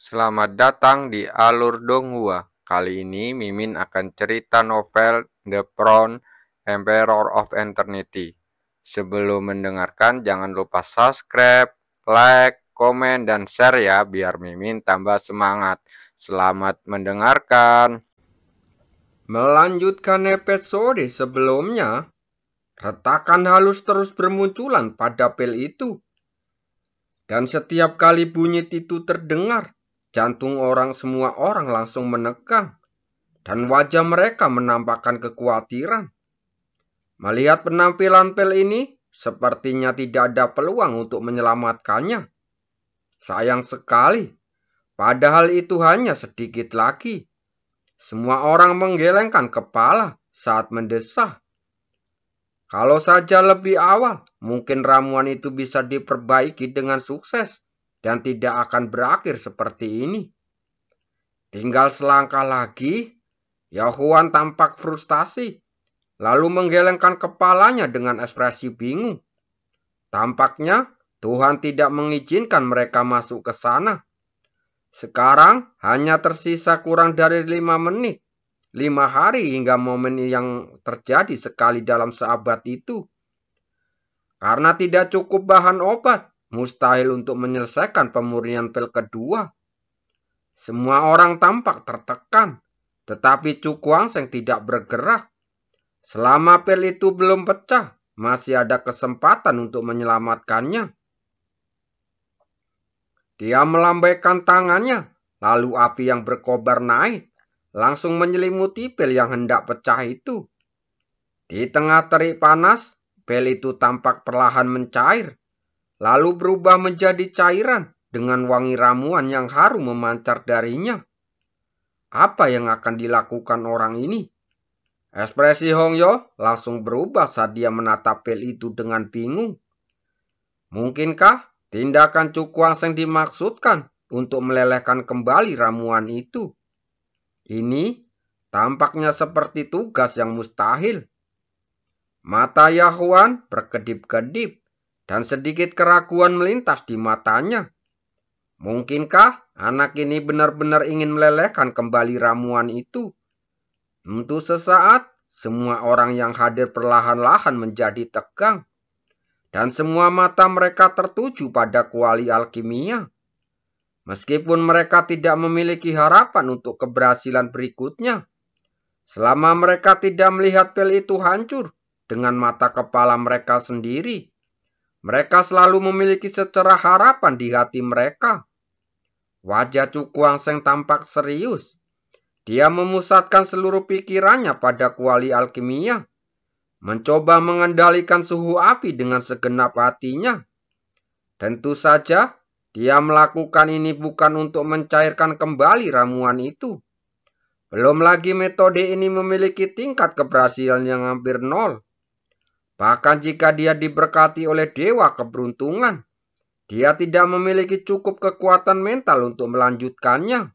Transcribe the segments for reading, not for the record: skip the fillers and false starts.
Selamat datang di Alur Donghua. Kali ini Mimin akan cerita novel The Crown, Emperor of Eternity. Sebelum mendengarkan, jangan lupa subscribe, like, komen, dan share ya, biar Mimin tambah semangat. Selamat mendengarkan. Melanjutkan episode sebelumnya, retakan halus terus bermunculan pada pel itu. Dan setiap kali bunyi itu terdengar, jantung semua orang langsung menegang. Dan wajah mereka menampakkan kekhawatiran. Melihat penampilan pel ini, sepertinya tidak ada peluang untuk menyelamatkannya. Sayang sekali, padahal itu hanya sedikit lagi. Semua orang menggelengkan kepala saat mendesah. Kalau saja lebih awal, mungkin ramuan itu bisa diperbaiki dengan sukses dan tidak akan berakhir seperti ini. Tinggal selangkah lagi, Yahuan tampak frustasi, lalu menggelengkan kepalanya dengan ekspresi bingung. Tampaknya Tuhan tidak mengizinkan mereka masuk ke sana. Sekarang hanya tersisa kurang dari 5 menit. 5 hari hingga momen yang terjadi sekali dalam seabad itu. Karena tidak cukup bahan obat, mustahil untuk menyelesaikan pemurnian pil kedua. Semua orang tampak tertekan, tetapi Cukuangseng tidak bergerak. Selama pil itu belum pecah, masih ada kesempatan untuk menyelamatkannya. Dia melambaikan tangannya, lalu api yang berkobar naik, langsung menyelimuti pel yang hendak pecah itu. Di tengah terik panas, pel itu tampak perlahan mencair, lalu berubah menjadi cairan dengan wangi ramuan yang harum memancar darinya. Apa yang akan dilakukan orang ini? Ekspresi Hongyo langsung berubah saat dia menatap pel itu dengan bingung. Mungkinkah tindakan Cukuangseng dimaksudkan untuk melelehkan kembali ramuan itu? Ini tampaknya seperti tugas yang mustahil. Mata Yahuan berkedip-kedip dan sedikit keraguan melintas di matanya. Mungkinkah anak ini benar-benar ingin melelehkan kembali ramuan itu? Untuk sesaat, semua orang yang hadir perlahan-lahan menjadi tegang. Dan semua mata mereka tertuju pada kuali alkimia. Meskipun mereka tidak memiliki harapan untuk keberhasilan berikutnya, selama mereka tidak melihat pel itu hancur dengan mata kepala mereka sendiri, mereka selalu memiliki secerah harapan di hati mereka. Wajah Cukuangseng tampak serius. Dia memusatkan seluruh pikirannya pada kuali alkimia, mencoba mengendalikan suhu api dengan segenap hatinya. Tentu saja, dia melakukan ini bukan untuk mencairkan kembali ramuan itu. Belum lagi metode ini memiliki tingkat keberhasilan yang hampir nol. Bahkan jika dia diberkati oleh dewa keberuntungan, dia tidak memiliki cukup kekuatan mental untuk melanjutkannya.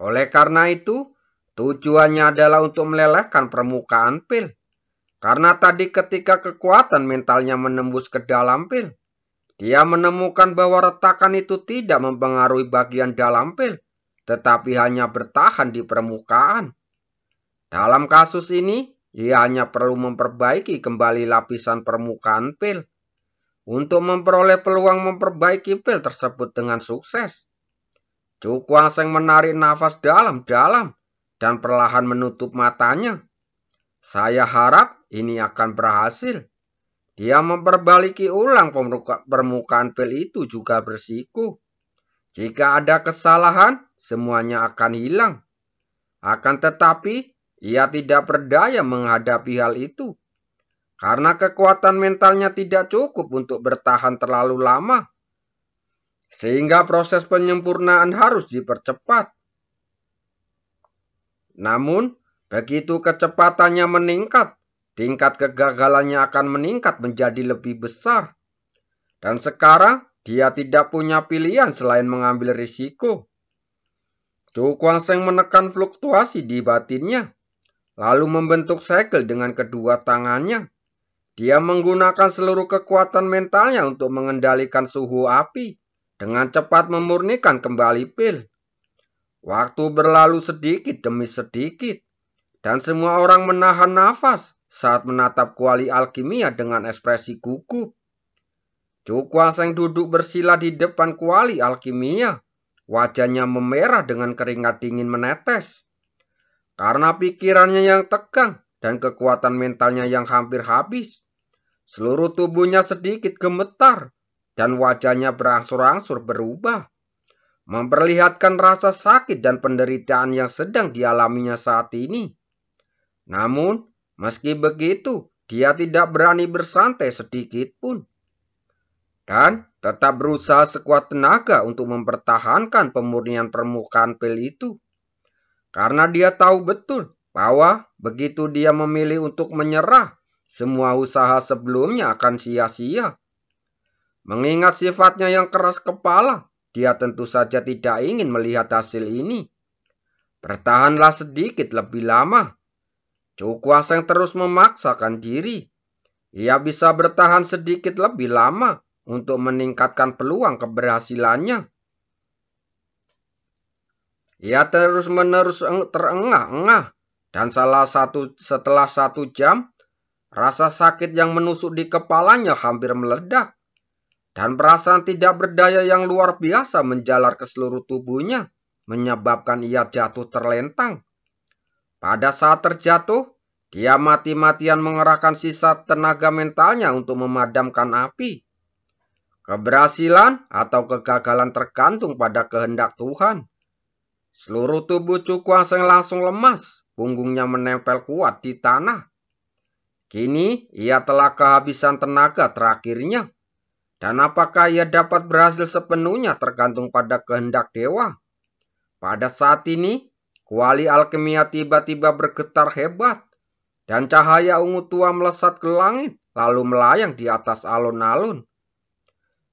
Oleh karena itu, tujuannya adalah untuk melelehkan permukaan pil. Karena tadi ketika kekuatan mentalnya menembus ke dalam pil, dia menemukan bahwa retakan itu tidak mempengaruhi bagian dalam pil, tetapi hanya bertahan di permukaan. Dalam kasus ini, ia hanya perlu memperbaiki kembali lapisan permukaan pil untuk memperoleh peluang memperbaiki pil tersebut dengan sukses. Cukuangseng menarik nafas dalam-dalam dan perlahan menutup matanya. Saya harap ini akan berhasil. Dia memperbaiki ulang permukaan pel itu juga bersiku. Jika ada kesalahan, semuanya akan hilang. Akan tetapi, ia tidak berdaya menghadapi hal itu. Karena kekuatan mentalnya tidak cukup untuk bertahan terlalu lama. Sehingga proses penyempurnaan harus dipercepat. Namun, begitu kecepatannya meningkat, tingkat kegagalannya akan meningkat menjadi lebih besar. Dan sekarang, dia tidak punya pilihan selain mengambil risiko. Cukuangseng menekan fluktuasi di batinnya, lalu membentuk segel dengan kedua tangannya. Dia menggunakan seluruh kekuatan mentalnya untuk mengendalikan suhu api dengan cepat memurnikan kembali pil. Waktu berlalu sedikit demi sedikit, dan semua orang menahan nafas saat menatap kuali alkimia dengan ekspresi gugup. Chu Kuang-seng duduk bersila di depan kuali alkimia. Wajahnya memerah dengan keringat dingin menetes. Karena pikirannya yang tegang dan kekuatan mentalnya yang hampir habis, seluruh tubuhnya sedikit gemetar dan wajahnya berangsur-angsur berubah, memperlihatkan rasa sakit dan penderitaan yang sedang dialaminya saat ini. Namun, meski begitu, dia tidak berani bersantai sedikit pun. Dan tetap berusaha sekuat tenaga untuk mempertahankan pemurnian permukaan pil itu. Karena dia tahu betul bahwa begitu dia memilih untuk menyerah, semua usaha sebelumnya akan sia-sia. Mengingat sifatnya yang keras kepala, dia tentu saja tidak ingin melihat hasil ini. Bertahanlah sedikit lebih lama. Chu Kuang-seng terus memaksakan diri. Ia bisa bertahan sedikit lebih lama untuk meningkatkan peluang keberhasilannya. Ia terus-menerus terengah-engah, dan setelah 1 jam, rasa sakit yang menusuk di kepalanya hampir meledak, dan perasaan tidak berdaya yang luar biasa menjalar ke seluruh tubuhnya, menyebabkan ia jatuh terlentang. Pada saat terjatuh, dia mati-matian mengerahkan sisa tenaga mentalnya untuk memadamkan api. Keberhasilan atau kegagalan tergantung pada kehendak Tuhan. Seluruh tubuh Chu Kuang-seng langsung lemas, punggungnya menempel kuat di tanah. Kini ia telah kehabisan tenaga terakhirnya. Dan apakah ia dapat berhasil sepenuhnya tergantung pada kehendak dewa. Pada saat ini, kuali alkimia tiba-tiba bergetar hebat. Dan cahaya ungu tua melesat ke langit, lalu melayang di atas alun-alun.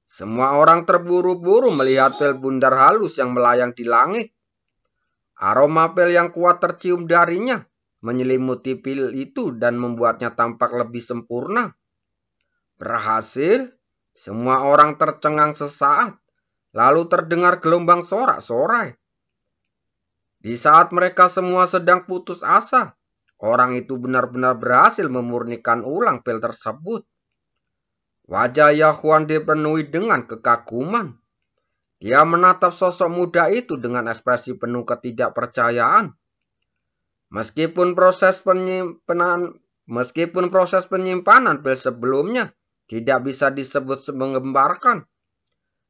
Semua orang terburu-buru melihat pel bundar halus yang melayang di langit. Aroma pel yang kuat tercium darinya, menyelimuti pil itu dan membuatnya tampak lebih sempurna. Berhasil, semua orang tercengang sesaat, lalu terdengar gelombang sorak-sorai. Di saat mereka semua sedang putus asa, orang itu benar-benar berhasil memurnikan ulang pel tersebut. Wajah Yahuan dipenuhi dengan kekaguman. Dia menatap sosok muda itu dengan ekspresi penuh ketidakpercayaan. Meskipun proses penyimpanan pil sebelumnya tidak bisa disebut menggemparkan,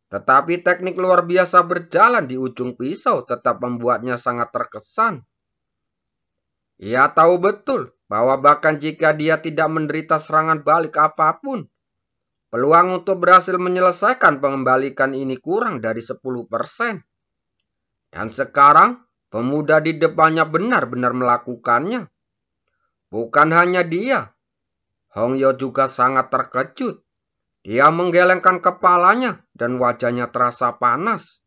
tetapi teknik luar biasa berjalan di ujung pisau tetap membuatnya sangat terkesan. Ia tahu betul bahwa bahkan jika dia tidak menderita serangan balik apapun, peluang untuk berhasil menyelesaikan pengembalikan ini kurang dari 10%. Dan sekarang, pemuda di depannya benar-benar melakukannya. Bukan hanya dia, Hong Yo juga sangat terkejut. Dia menggelengkan kepalanya dan wajahnya terasa panas.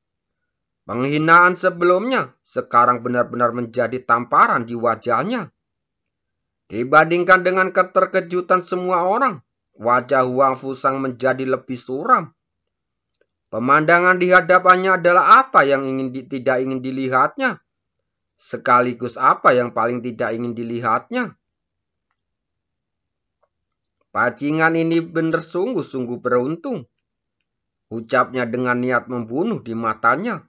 Penghinaan sebelumnya sekarang benar-benar menjadi tamparan di wajahnya. Dibandingkan dengan keterkejutan semua orang, wajah Huang Fusang menjadi lebih suram. Pemandangan di hadapannya adalah apa yang tidak ingin dilihatnya, sekaligus apa yang paling tidak ingin dilihatnya. Bajingan ini benar sungguh-sungguh beruntung, ucapnya dengan niat membunuh di matanya.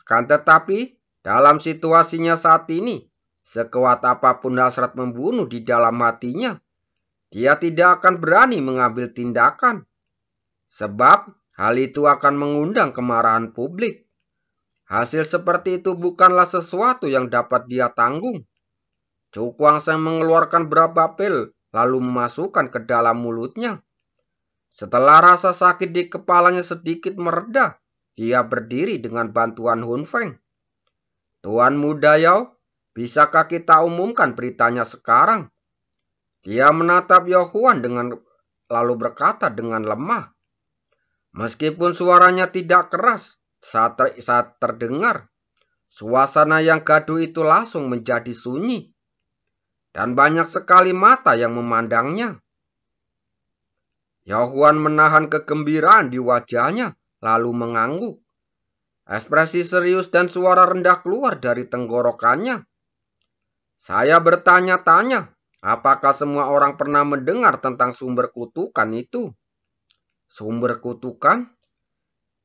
Akan tetapi, dalam situasinya saat ini, sekuat apapun hasrat membunuh di dalam hatinya, dia tidak akan berani mengambil tindakan. Sebab hal itu akan mengundang kemarahan publik. Hasil seperti itu bukanlah sesuatu yang dapat dia tanggung. Chu Kuang-seng mengeluarkan beberapa pil, lalu memasukkan ke dalam mulutnya. Setelah rasa sakit di kepalanya sedikit mereda, dia berdiri dengan bantuan Hun Feng. Tuan Muda Yao, bisakah kita umumkan beritanya sekarang? Dia menatap Yahuan lalu berkata dengan lemah. Meskipun suaranya tidak keras saat terdengar, suasana yang gaduh itu langsung menjadi sunyi. Dan banyak sekali mata yang memandangnya. Yahuan menahan kegembiraan di wajahnya lalu mengangguk. Ekspresi serius dan suara rendah keluar dari tenggorokannya. Saya bertanya-tanya, apakah semua orang pernah mendengar tentang sumber kutukan itu? Sumber kutukan?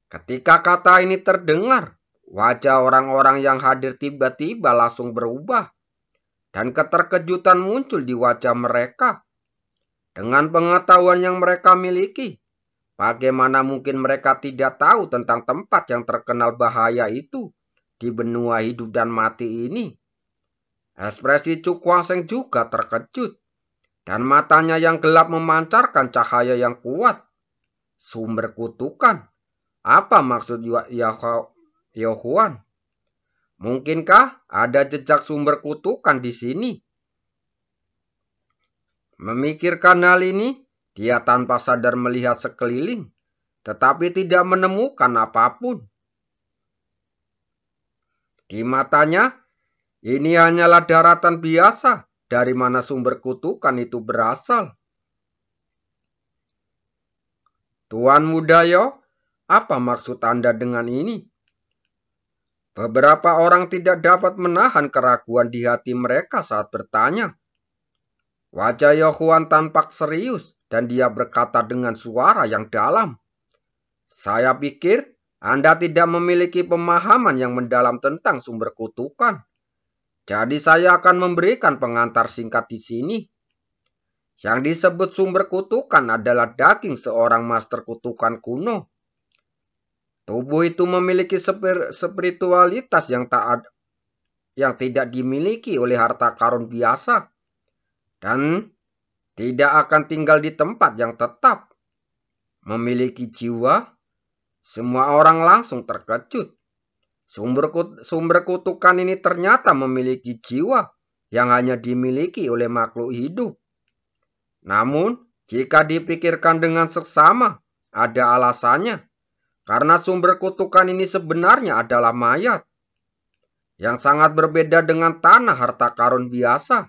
Ketika kata ini terdengar, wajah orang-orang yang hadir tiba-tiba langsung berubah. Dan keterkejutan muncul di wajah mereka. Dengan pengetahuan yang mereka miliki, bagaimana mungkin mereka tidak tahu tentang tempat yang terkenal bahaya itu di benua hidup dan mati ini? Ekspresi Chu Kuang-seng juga terkejut, dan matanya yang gelap memancarkan cahaya yang kuat. Sumber kutukan? Apa maksud Yohuan? Mungkinkah ada jejak sumber kutukan di sini? Memikirkan hal ini, dia tanpa sadar melihat sekeliling, tetapi tidak menemukan apapun. Di matanya, ini hanyalah daratan biasa, dari mana sumber kutukan itu berasal. Tuan Mudayo, apa maksud Anda dengan ini? Beberapa orang tidak dapat menahan keraguan di hati mereka saat bertanya. Wajah Yohuan tampak serius dan dia berkata dengan suara yang dalam. Saya pikir Anda tidak memiliki pemahaman yang mendalam tentang sumber kutukan. Jadi saya akan memberikan pengantar singkat di sini. Yang disebut sumber kutukan adalah daging seorang master kutukan kuno. Tubuh itu memiliki spiritualitas yang tidak dimiliki oleh harta karun biasa. Dan tidak akan tinggal di tempat yang tetap. Memiliki jiwa, semua orang langsung terkejut. Sumber kutukan ini ternyata memiliki jiwa yang hanya dimiliki oleh makhluk hidup. Namun, jika dipikirkan dengan seksama, ada alasannya. Karena sumber kutukan ini sebenarnya adalah mayat. Yang sangat berbeda dengan tanah harta karun biasa.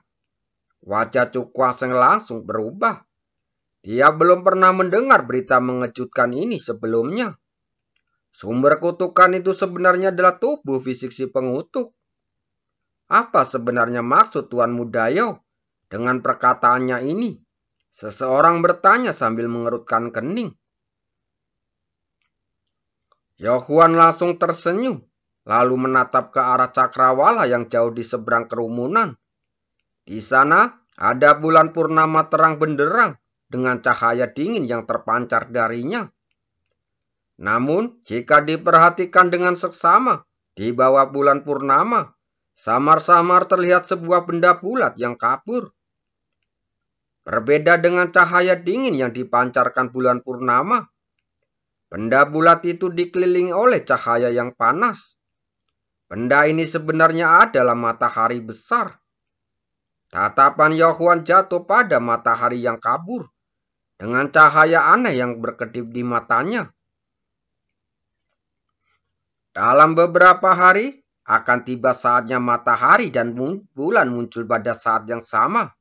Wajah Chu Kuang-seng langsung berubah. Dia belum pernah mendengar berita mengejutkan ini sebelumnya. Sumber kutukan itu sebenarnya adalah tubuh fisik si pengutuk. Apa sebenarnya maksud Tuan Mudayo dengan perkataannya ini? Seseorang bertanya sambil mengerutkan kening. Yohuan langsung tersenyum, lalu menatap ke arah cakrawala yang jauh di seberang kerumunan. Di sana ada bulan purnama terang benderang dengan cahaya dingin yang terpancar darinya. Namun, jika diperhatikan dengan seksama, di bawah bulan purnama, samar-samar terlihat sebuah benda bulat yang kabur. Berbeda dengan cahaya dingin yang dipancarkan bulan purnama, benda bulat itu dikelilingi oleh cahaya yang panas. Benda ini sebenarnya adalah matahari besar. Tatapan Yohuan jatuh pada matahari yang kabur, dengan cahaya aneh yang berkedip di matanya. Dalam beberapa hari, akan tiba saatnya matahari dan bulan muncul pada saat yang sama.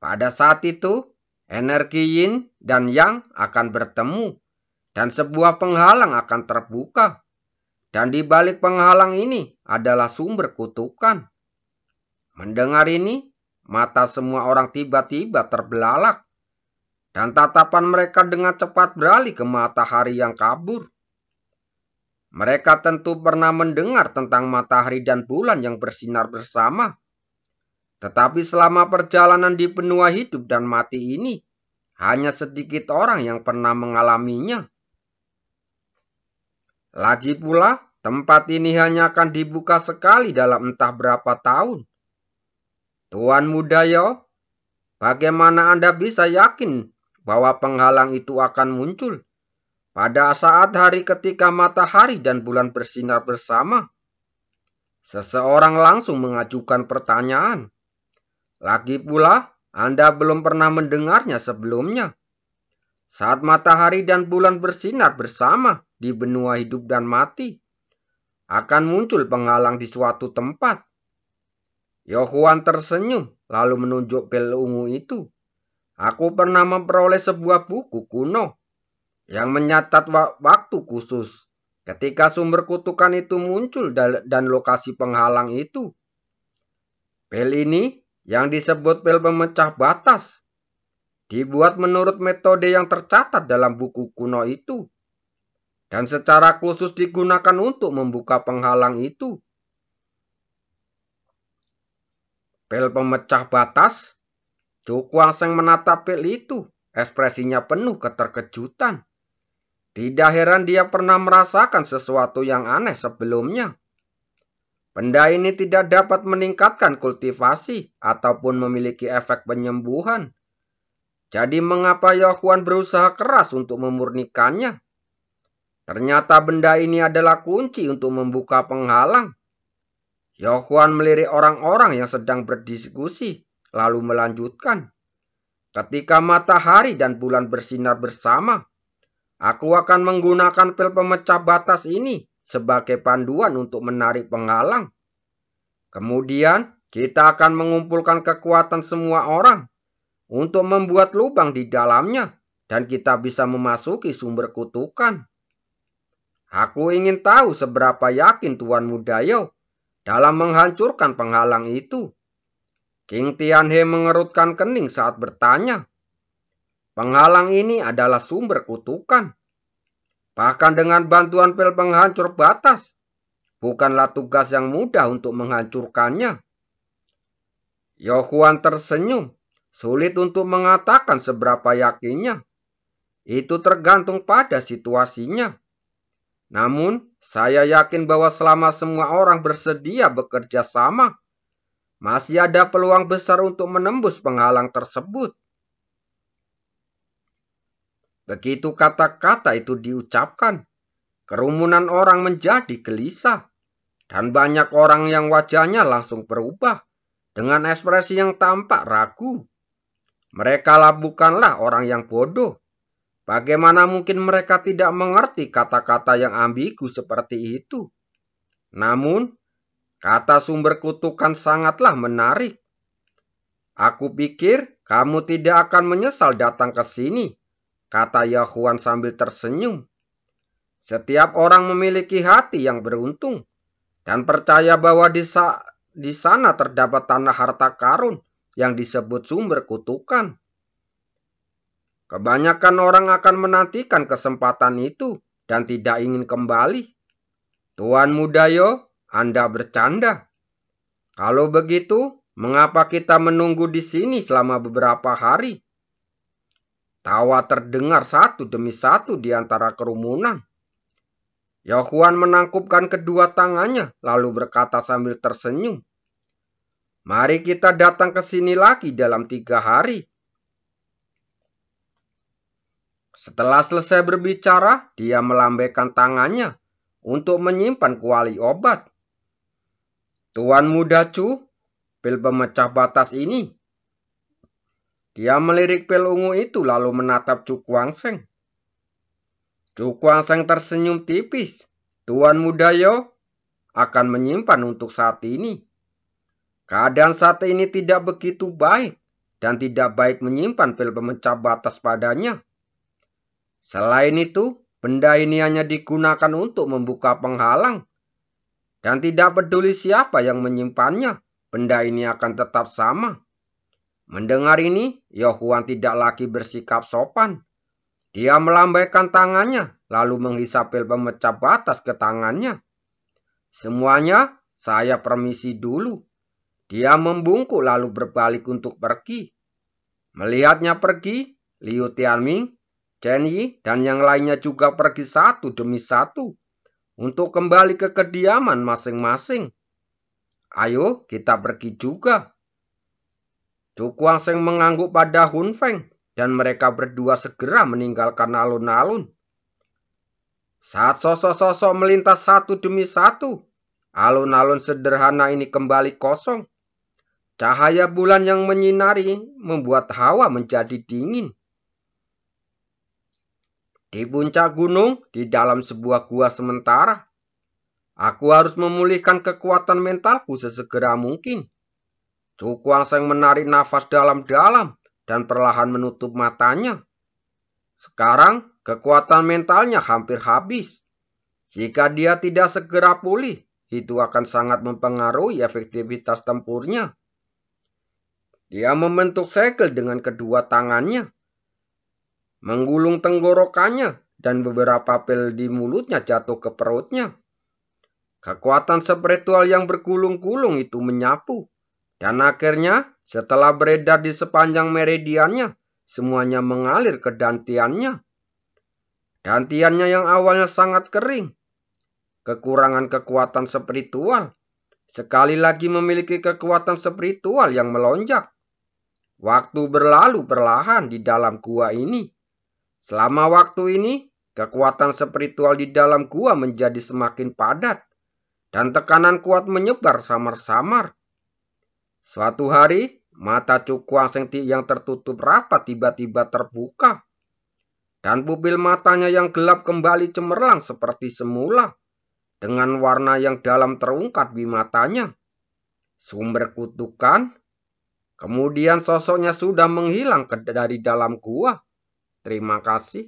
Pada saat itu, energi yin dan yang akan bertemu. Dan sebuah penghalang akan terbuka. Dan di balik penghalang ini adalah sumber kutukan. Mendengar ini, mata semua orang tiba-tiba terbelalak. Dan tatapan mereka dengan cepat beralih ke matahari yang kabur. Mereka tentu pernah mendengar tentang matahari dan bulan yang bersinar bersama. Tetapi selama perjalanan di benua hidup dan mati ini, hanya sedikit orang yang pernah mengalaminya. Lagi pula, tempat ini hanya akan dibuka sekali dalam entah berapa tahun. Tuan Mudayo, bagaimana Anda bisa yakin bahwa penghalang itu akan muncul pada saat hari ketika matahari dan bulan bersinar bersama? Seseorang langsung mengajukan pertanyaan. Lagi pula, Anda belum pernah mendengarnya sebelumnya. Saat matahari dan bulan bersinar bersama di benua hidup dan mati, akan muncul penghalang di suatu tempat. Yohuan tersenyum lalu menunjuk pel ungu itu. Aku pernah memperoleh sebuah buku kuno. yang menyatat waktu khusus ketika sumber kutukan itu muncul dan lokasi penghalang itu. Pel ini yang disebut pel pemecah batas dibuat menurut metode yang tercatat dalam buku kuno itu dan secara khusus digunakan untuk membuka penghalang itu. Pel pemecah batas. Chu Guangsheng menatap pel itu, ekspresinya penuh keterkejutan. Tidak heran dia pernah merasakan sesuatu yang aneh sebelumnya. Benda ini tidak dapat meningkatkan kultivasi ataupun memiliki efek penyembuhan. Jadi mengapa Yaohuan berusaha keras untuk memurnikannya? Ternyata benda ini adalah kunci untuk membuka penghalang. Yaohuan melirik orang-orang yang sedang berdiskusi, lalu melanjutkan. Ketika matahari dan bulan bersinar bersama, aku akan menggunakan pel pemecah batas ini sebagai panduan untuk menarik penghalang. Kemudian kita akan mengumpulkan kekuatan semua orang untuk membuat lubang di dalamnya dan kita bisa memasuki sumber kutukan. Aku ingin tahu seberapa yakin Tuan Mudayo dalam menghancurkan penghalang itu. King Tianhe mengerutkan kening saat bertanya. Penghalang ini adalah sumber kutukan. Bahkan dengan bantuan pel penghancur batas, bukanlah tugas yang mudah untuk menghancurkannya. Yaohuan tersenyum. Sulit untuk mengatakan seberapa yakinnya. Itu tergantung pada situasinya. Namun, saya yakin bahwa selama semua orang bersedia bekerja sama, masih ada peluang besar untuk menembus penghalang tersebut. Begitu kata-kata itu diucapkan, kerumunan orang menjadi gelisah, dan banyak orang yang wajahnya langsung berubah dengan ekspresi yang tampak ragu. Mereka bukanlah orang yang bodoh. Bagaimana mungkin mereka tidak mengerti kata-kata yang ambigu seperti itu? Namun, kata sumber kutukan sangatlah menarik. Aku pikir kamu tidak akan menyesal datang ke sini, kata Yaohuan sambil tersenyum. Setiap orang memiliki hati yang beruntung dan percaya bahwa di sana terdapat tanah harta karun yang disebut sumber kutukan. Kebanyakan orang akan menantikan kesempatan itu dan tidak ingin kembali. Tuan Mudayo, Anda bercanda. Kalau begitu, mengapa kita menunggu di sini selama beberapa hari? Tawa terdengar satu demi satu di antara kerumunan. Yaohuan menangkupkan kedua tangannya lalu berkata sambil tersenyum. Mari kita datang ke sini lagi dalam 3 hari. Setelah selesai berbicara, dia melambaikan tangannya untuk menyimpan kuali obat. Tuan Muda Chu, pil pemecah batas ini. Dia melirik pil ungu itu lalu menatap Chu Guangsheng. Chu Guangsheng tersenyum tipis. Tuan Mudayo akan menyimpan untuk saat ini. Keadaan saat ini tidak begitu baik dan tidak baik menyimpan pil pemecah batas padanya. Selain itu, benda ini hanya digunakan untuk membuka penghalang. Dan tidak peduli siapa yang menyimpannya, benda ini akan tetap sama. Mendengar ini, Yaohuan tidak lagi bersikap sopan. Dia melambaikan tangannya, lalu menghisap pil pemecah batas ke tangannya. Semuanya, saya permisi dulu. Dia membungkuk lalu berbalik untuk pergi. Melihatnya pergi, Liu Tianming, Chen Yi, dan yang lainnya juga pergi satu demi satu untuk kembali ke kediaman masing-masing. Ayo kita pergi juga. Chu Guangsheng mengangguk pada Hun Feng dan mereka berdua segera meninggalkan alun-alun. Saat sosok-sosok melintas satu demi satu, alun-alun sederhana ini kembali kosong. Cahaya bulan yang menyinari membuat hawa menjadi dingin. Di puncak gunung, di dalam sebuah gua sementara, aku harus memulihkan kekuatan mentalku sesegera mungkin. Chu Guangsheng menarik nafas dalam-dalam dan perlahan menutup matanya. Sekarang, kekuatan mentalnya hampir habis. Jika dia tidak segera pulih, itu akan sangat mempengaruhi efektivitas tempurnya. Dia membentuk segel dengan kedua tangannya, menggulung tenggorokannya, dan beberapa pil di mulutnya jatuh ke perutnya. Kekuatan spiritual yang bergulung-gulung itu menyapu, dan akhirnya setelah beredar di sepanjang meridiannya, semuanya mengalir ke dantiannya. Dantiannya yang awalnya sangat kering, kekurangan kekuatan spiritual, sekali lagi memiliki kekuatan spiritual yang melonjak. Waktu berlalu perlahan di dalam gua ini. Selama waktu ini, kekuatan spiritual di dalam gua menjadi semakin padat, dan tekanan kuat menyebar samar-samar. Suatu hari, mata Cukuang yang tertutup rapat tiba-tiba terbuka, dan pupil matanya yang gelap kembali cemerlang seperti semula, dengan warna yang dalam terungkap di matanya. Sumber kutukan. Kemudian sosoknya sudah menghilang dari dalam gua. Terima kasih.